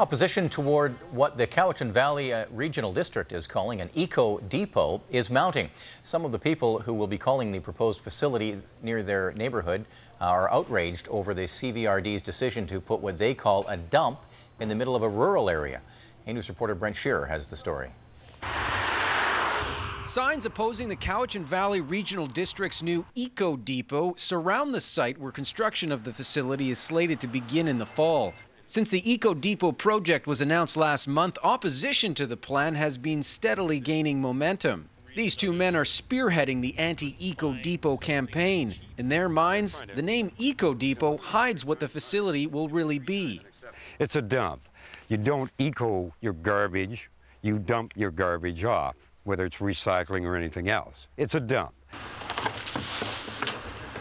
Opposition toward what the Cowichan Valley Regional District is calling an eco-depot is mounting. Some of the people who will be calling the proposed facility near their neighborhood are outraged over the CVRD's decision to put what they call a dump in the middle of a rural area. A-News reporter Brent Shearer has the story. Signs opposing the Cowichan Valley Regional District's new Eco Depot surround the site where construction of the facility is slated to begin in the fall. Since the Eco Depot project was announced last month, opposition to the plan has been steadily gaining momentum. These two men are spearheading the anti-Eco Depot campaign. In their minds, the name Eco Depot hides what the facility will really be. It's a dump. You don't eco your garbage, you dump your garbage off, whether it's recycling or anything else. It's a dump.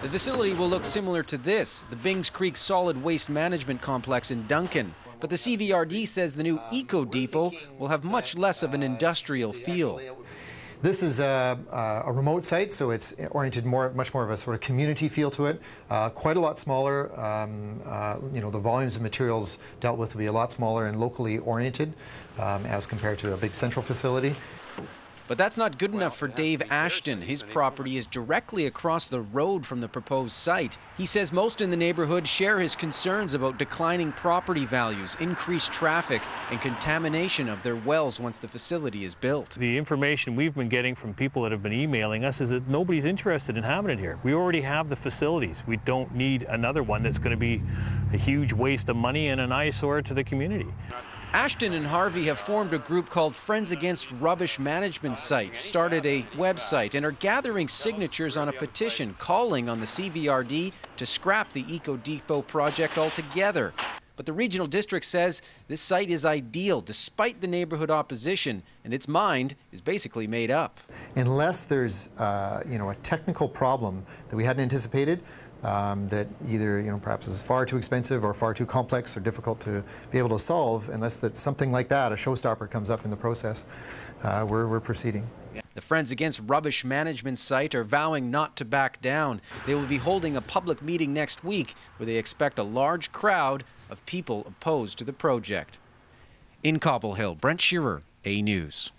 The facility will look similar to this, the Bings Creek Solid Waste Management Complex in Duncan. But the CVRD says the new Eco Depot will have much less of an industrial feel. This is a remote site, so it's oriented much more of a sort of community feel to it. Quite a lot smaller. The volumes of materials dealt with will be a lot smaller and locally oriented as compared to a big central facility. But that's not good enough for Dave Ashton. His property is directly across the road from the proposed site. He says most in the neighborhood share his concerns about declining property values, increased traffic, and contamination of their wells once the facility is built. The information we've been getting from people that have been emailing us is that nobody's interested in having it here. We already have the facilities. We don't need another one that's going to be a huge waste of money and an eyesore to the community. Ashton and Harvey have formed a group called Friends Against Rubbish Management Site, started a website, and are gathering signatures on a petition calling on the CVRD to scrap the Eco Depot project altogether. But the regional district says this site is ideal despite the neighborhood opposition, and its mind is basically made up. Unless there's a technical problem that we hadn't anticipated, that either perhaps is far too expensive or far too complex or difficult to be able to solve, unless that something like that, a showstopper, comes up in the process, we're proceeding. The Friends Against Rubbish Management site are vowing not to back down. They will be holding a public meeting next week where they expect a large crowd of people opposed to the project. In Cobble Hill, Brent Shearer, A-News.